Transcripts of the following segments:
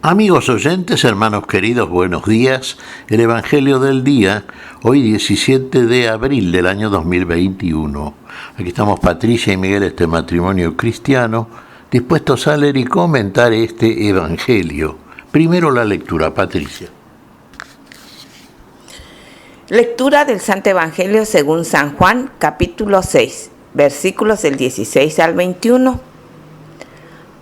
Amigos oyentes, hermanos queridos, buenos días. El Evangelio del día, hoy 17 de abril del año 2021. Aquí estamos Patricia y Miguel, este matrimonio cristiano, dispuestos a leer y comentar este Evangelio. Primero la lectura, Patricia. Lectura del Santo Evangelio según San Juan, capítulo 6, versículos del 16 al 21.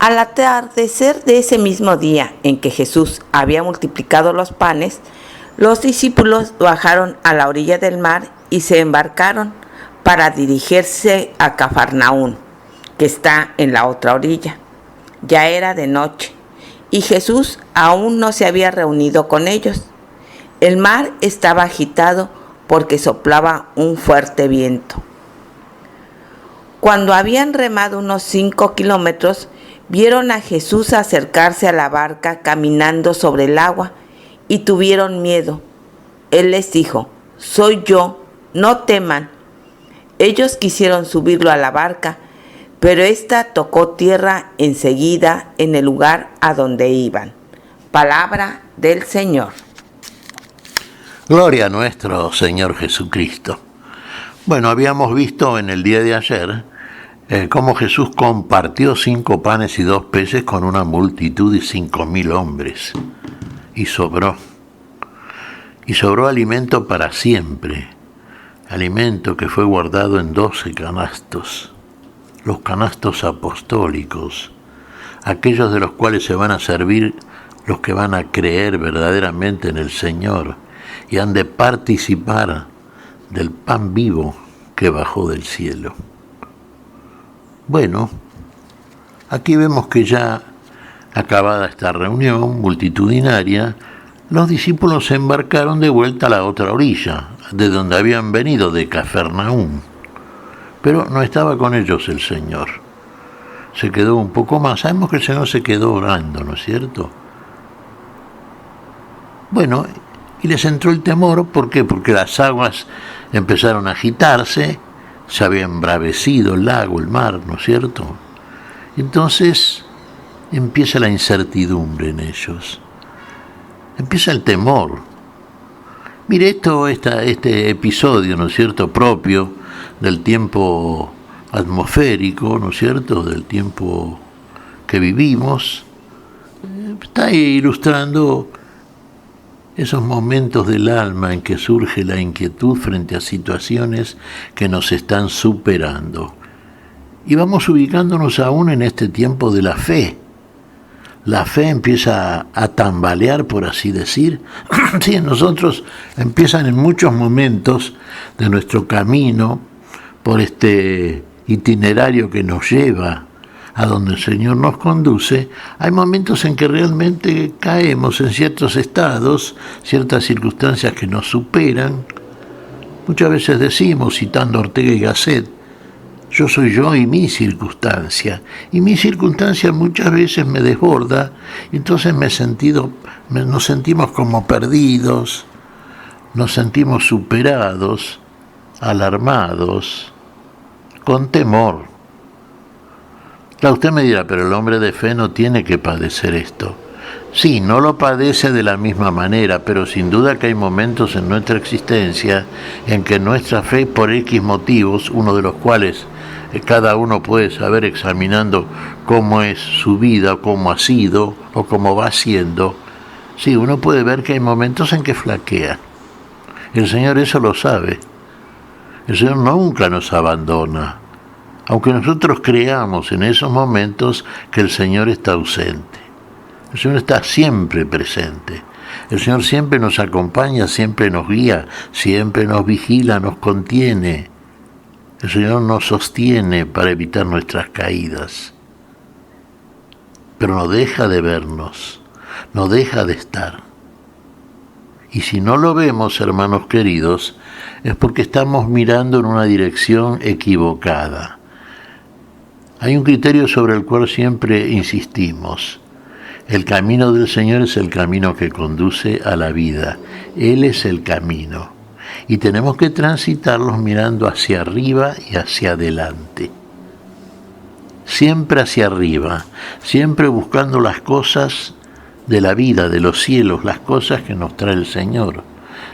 Al atardecer de ese mismo día en que Jesús había multiplicado los panes, los discípulos bajaron a la orilla del mar y se embarcaron para dirigirse a Cafarnaún, que está en la otra orilla. Ya era de noche, y Jesús aún no se había reunido con ellos. El mar estaba agitado porque soplaba un fuerte viento. Cuando habían remado unos 5 kilómetros, vieron a Jesús acercarse a la barca caminando sobre el agua y tuvieron miedo. Él les dijo: «Soy yo, no teman». Ellos quisieron subirlo a la barca, pero ésta tocó tierra enseguida en el lugar a donde iban. Palabra del Señor. Gloria a nuestro Señor Jesucristo. Bueno, habíamos visto en el día de ayer cómo Jesús compartió 5 panes y 2 peces con una multitud de 5.000 hombres. Y sobró alimento para siempre, alimento que fue guardado en 12 canastos, los canastos apostólicos, aquellos de los cuales se van a servir los que van a creer verdaderamente en el Señor y han de participar del pan vivo que bajó del cielo. Bueno, aquí vemos que ya acabada esta reunión multitudinaria, los discípulos se embarcaron de vuelta a la otra orilla, de donde habían venido, de Cafarnaún. Pero no estaba con ellos el Señor. Se quedó un poco más. Sabemos que el Señor se quedó orando, ¿no es cierto? Bueno, y les entró el temor. ¿Por qué? Porque las aguas empezaron a agitarse. Se había embravecido el lago, el mar, ¿no es cierto? Entonces empieza la incertidumbre en ellos. Empieza el temor. Mire, este episodio, ¿no es cierto?, propio del tiempo atmosférico, ¿no es cierto?, del tiempo que vivimos, está ilustrando esos momentos del alma en que surge la inquietud frente a situaciones que nos están superando. Y vamos ubicándonos aún en este tiempo de la fe. La fe empieza a tambalear, por así decir. Sí, en nosotros empiezan en muchos momentos de nuestro camino, por este itinerario que nos lleva a donde el Señor nos conduce, hay momentos en que realmente caemos en ciertos estados, ciertas circunstancias que nos superan. Muchas veces decimos, citando a Ortega y Gasset, yo soy yo y mi circunstancia. Y mi circunstancia muchas veces me desborda, y entonces nos sentimos como perdidos, nos sentimos superados, alarmados, con temor. Claro, usted me dirá, pero el hombre de fe no tiene que padecer esto. Sí, no lo padece de la misma manera, pero sin duda que hay momentos en nuestra existencia en que nuestra fe, por X motivos, uno de los cuales cada uno puede saber examinando cómo es su vida, cómo ha sido o cómo va siendo, sí, uno puede ver que hay momentos en que flaquea. El Señor eso lo sabe. El Señor nunca nos abandona. Aunque nosotros creamos en esos momentos que el Señor está ausente. El Señor está siempre presente. El Señor siempre nos acompaña, siempre nos guía, siempre nos vigila, nos contiene. El Señor nos sostiene para evitar nuestras caídas. Pero no deja de vernos, no deja de estar. Y si no lo vemos, hermanos queridos, es porque estamos mirando en una dirección equivocada. Hay un criterio sobre el cual siempre insistimos. El camino del Señor es el camino que conduce a la vida. Él es el camino. Y tenemos que transitarlos mirando hacia arriba y hacia adelante. Siempre hacia arriba, siempre buscando las cosas de la vida, de los cielos, las cosas que nos trae el Señor.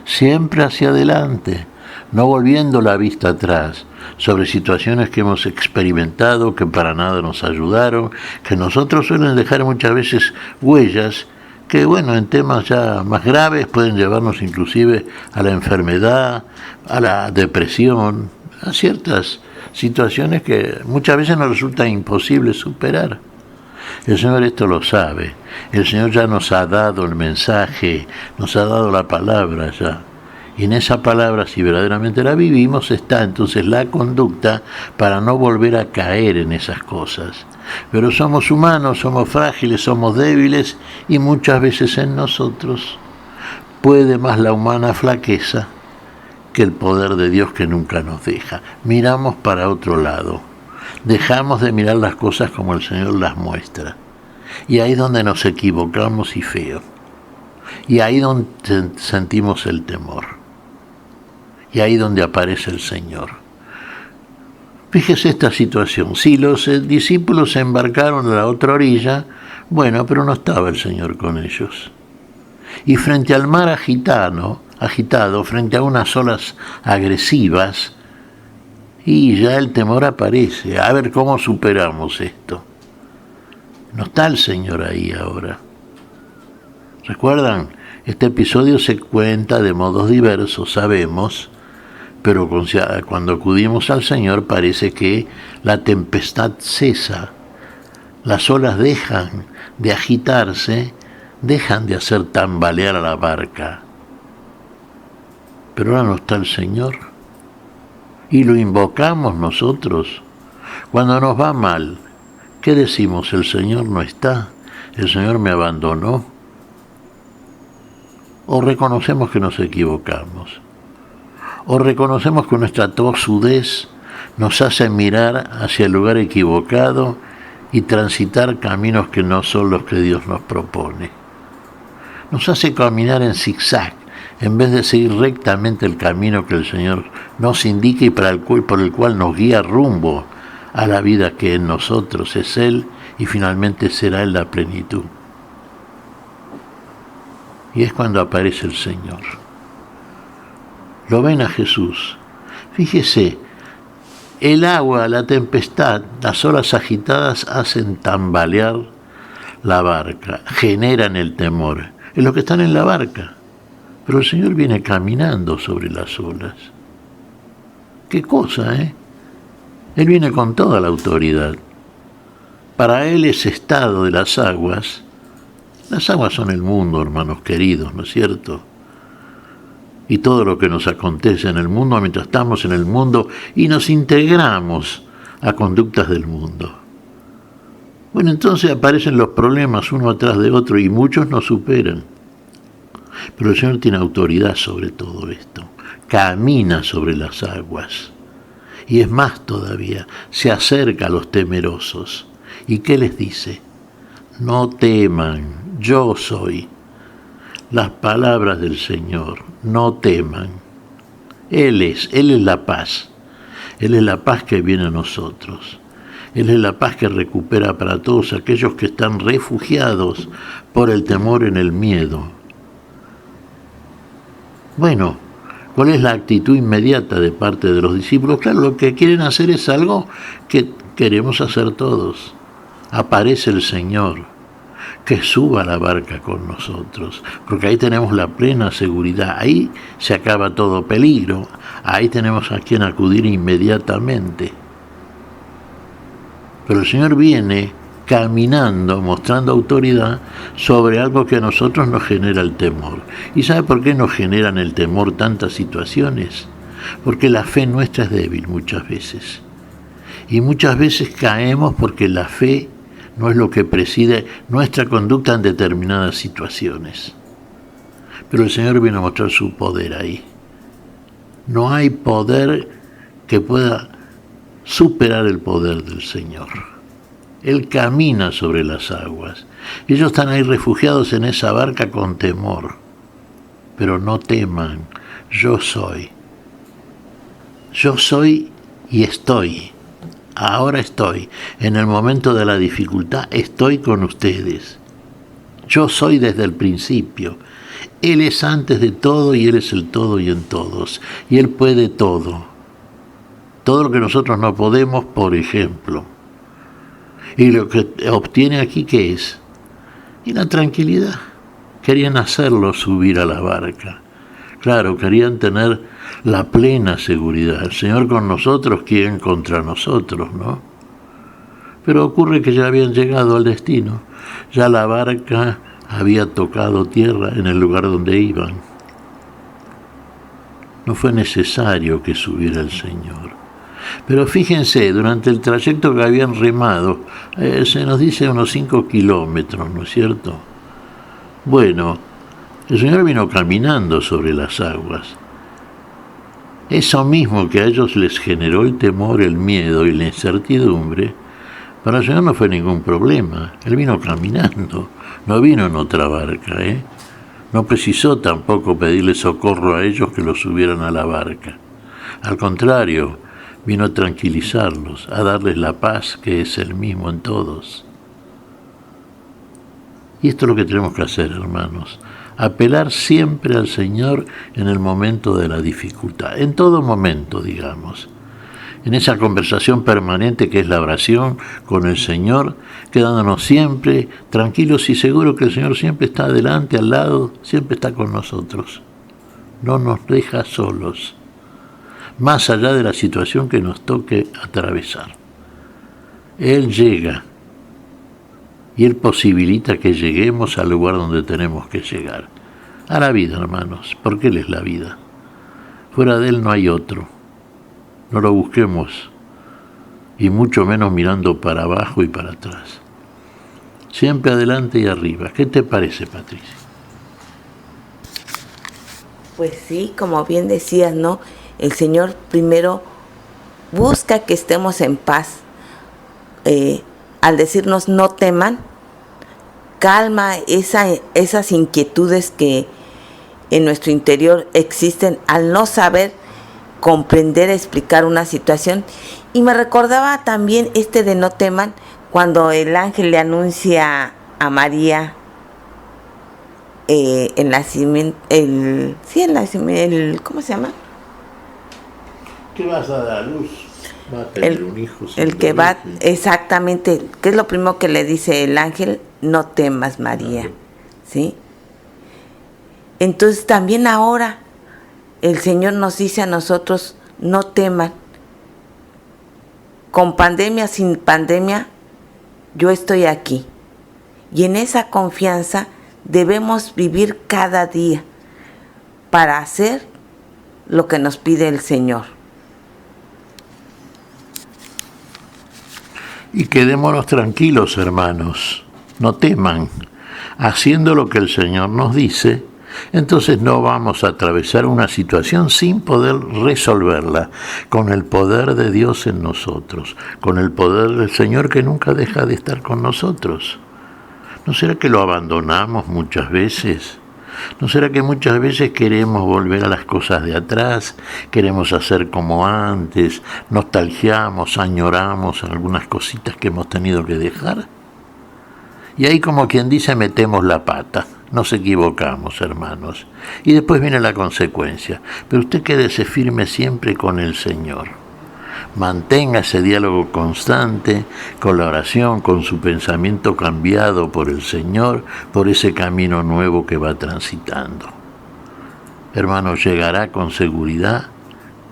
Siempre hacia adelante, no volviendo la vista atrás sobre situaciones que hemos experimentado, que para nada nos ayudaron, que nosotros suelen dejar muchas veces huellas, que bueno, en temas ya más graves pueden llevarnos inclusive a la enfermedad, a la depresión, a ciertas situaciones que muchas veces nos resulta imposible superar. El Señor esto lo sabe. El Señor ya nos ha dado el mensaje, nos ha dado la palabra ya. Y en esa palabra, si verdaderamente la vivimos, está entonces la conducta para no volver a caer en esas cosas. Pero somos humanos, somos frágiles, somos débiles, y muchas veces en nosotros puede más la humana flaqueza que el poder de Dios que nunca nos deja. Miramos para otro lado. Dejamos de mirar las cosas como el Señor las muestra. Y ahí es donde nos equivocamos y feo. Y ahí donde sentimos el temor. Y ahí donde aparece el Señor. Fíjese esta situación. Si los discípulos se embarcaron a la otra orilla, bueno, pero no estaba el Señor con ellos. Y frente al mar agitado, frente a unas olas agresivas, y ya el temor aparece. A ver cómo superamos esto. No está el Señor ahí ahora. ¿Recuerdan? Este episodio se cuenta de modos diversos, sabemos, pero cuando acudimos al Señor parece que la tempestad cesa, las olas dejan de agitarse, dejan de hacer tambalear a la barca. Pero ahora no está el Señor. Y lo invocamos nosotros. Cuando nos va mal, ¿qué decimos? El Señor no está, el Señor me abandonó. O reconocemos que nos equivocamos. O reconocemos que nuestra tosudez nos hace mirar hacia el lugar equivocado y transitar caminos que no son los que Dios nos propone. Nos hace caminar en zigzag, en vez de seguir rectamente el camino que el Señor nos indica y por el cual nos guía rumbo a la vida que en nosotros es Él y finalmente será en la plenitud. Y es cuando aparece el Señor. Lo ven a Jesús. Fíjese, el agua, la tempestad, las olas agitadas hacen tambalear la barca, generan el temor. Es lo que están en la barca. Pero el Señor viene caminando sobre las olas. ¿Qué cosa, eh? Él viene con toda la autoridad. Para Él ese estado de las aguas son el mundo, hermanos queridos, ¿no es cierto? Y todo lo que nos acontece en el mundo mientras estamos en el mundo y nos integramos a conductas del mundo. Bueno, entonces aparecen los problemas uno atrás de otro y muchos nos superan. Pero el Señor tiene autoridad sobre todo esto. Camina sobre las aguas. Y es más todavía, se acerca a los temerosos. ¿Y qué les dice? No teman, yo soy. Las palabras del Señor, no teman. Él es la paz. Él es la paz que viene a nosotros. Él es la paz que recupera para todos aquellos que están refugiados por el temor en el miedo. Bueno, ¿cuál es la actitud inmediata de parte de los discípulos? Claro, lo que quieren hacer es algo que queremos hacer todos. Aparece el Señor, que suba a la barca con nosotros, porque ahí tenemos la plena seguridad, ahí se acaba todo peligro, ahí tenemos a quien acudir inmediatamente. Pero el Señor viene caminando, mostrando autoridad sobre algo que a nosotros nos genera el temor. ¿Y sabe por qué nos generan el temor tantas situaciones? Porque la fe nuestra es débil muchas veces. Y muchas veces caemos porque la fe no es lo que preside nuestra conducta en determinadas situaciones. Pero el Señor viene a mostrar su poder ahí. No hay poder que pueda superar el poder del Señor. Él camina sobre las aguas. Ellos están ahí refugiados en esa barca con temor. Pero no teman, yo soy. Yo soy y estoy. Ahora estoy. En el momento de la dificultad estoy con ustedes. Yo soy desde el principio. Él es antes de todo y Él es el todo y en todos. Y Él puede todo. Todo lo que nosotros no podemos, por ejemplo. Y lo que obtiene aquí, ¿qué es? Y la tranquilidad. Querían hacerlo subir a la barca. Claro, querían tener la plena seguridad. El Señor con nosotros, ¿quién contra nosotros, no? Pero ocurre que ya habían llegado al destino. Ya la barca había tocado tierra en el lugar donde iban. No fue necesario que subiera el Señor. Pero fíjense, durante el trayecto que habían remado, se nos dice unos 5 kilómetros, ¿no es cierto? Bueno, el Señor vino caminando sobre las aguas. Eso mismo que a ellos les generó el temor, el miedo y la incertidumbre, para el Señor no fue ningún problema. Él vino caminando, no vino en otra barca, No precisó tampoco pedirle socorro a ellos que lo subieran a la barca. Al contrario, vino a tranquilizarlos, a darles la paz que es el mismo en todos. Y esto es lo que tenemos que hacer, hermanos. Apelar siempre al Señor en el momento de la dificultad, en todo momento, digamos. En esa conversación permanente que es la oración con el Señor, quedándonos siempre tranquilos y seguros que el Señor siempre está adelante, al lado, siempre está con nosotros. No nos deja solos, más allá de la situación que nos toque atravesar. Él llega y Él posibilita que lleguemos al lugar donde tenemos que llegar. A la vida, hermanos, porque Él es la vida. Fuera de Él no hay otro. No lo busquemos, y mucho menos mirando para abajo y para atrás. Siempre adelante y arriba. ¿Qué te parece, Patricia? Pues sí, como bien decías, ¿no? El Señor primero busca que estemos en paz. Al decirnos no teman, calma esas inquietudes que en nuestro interior existen al no saber comprender, explicar una situación. Y me recordaba también de no teman, cuando el ángel le anuncia a María el nacimiento, ¿cómo se llama? ¿Qué vas a dar a luz? Va a tener un hijo. El que va, exactamente, ¿qué es lo primero que le dice el ángel? No temas, María. Claro. ¿Sí? Entonces también ahora el Señor nos dice a nosotros, no teman. Con pandemia, sin pandemia, yo estoy aquí. Y en esa confianza debemos vivir cada día para hacer lo que nos pide el Señor. Y quedémonos tranquilos, hermanos. No teman. Haciendo lo que el Señor nos dice, entonces no vamos a atravesar una situación sin poder resolverla, con el poder de Dios en nosotros, con el poder del Señor que nunca deja de estar con nosotros. ¿No será que lo abandonamos muchas veces? ¿No será que muchas veces queremos volver a las cosas de atrás, queremos hacer como antes, nostalgiamos, añoramos algunas cositas que hemos tenido que dejar? Y ahí, como quien dice, metemos la pata. Nos equivocamos, hermanos. Y después viene la consecuencia. Pero usted quédese firme siempre con el Señor. Mantenga ese diálogo constante con la oración, con su pensamiento cambiado por el Señor, por ese camino nuevo que va transitando. Hermano, llegará con seguridad,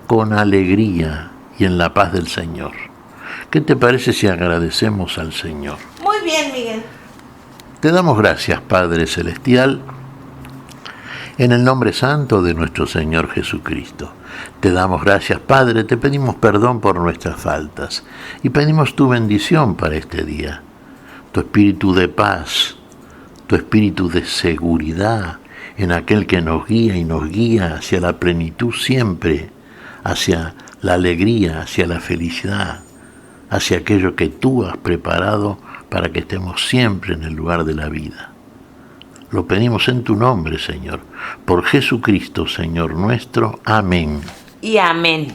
con alegría y en la paz del Señor. ¿Qué te parece si agradecemos al Señor? Muy bien, Miguel. Te damos gracias, Padre Celestial, en el nombre santo de nuestro Señor Jesucristo. Te damos gracias, Padre, te pedimos perdón por nuestras faltas y pedimos tu bendición para este día, tu espíritu de paz, tu espíritu de seguridad en aquel que nos guía y nos guía hacia la plenitud siempre, hacia la alegría, hacia la felicidad, hacia aquello que tú has preparado para que estemos siempre en el lugar de la vida. Lo pedimos en tu nombre, Señor, por Jesucristo, Señor nuestro. Amén. Y amén.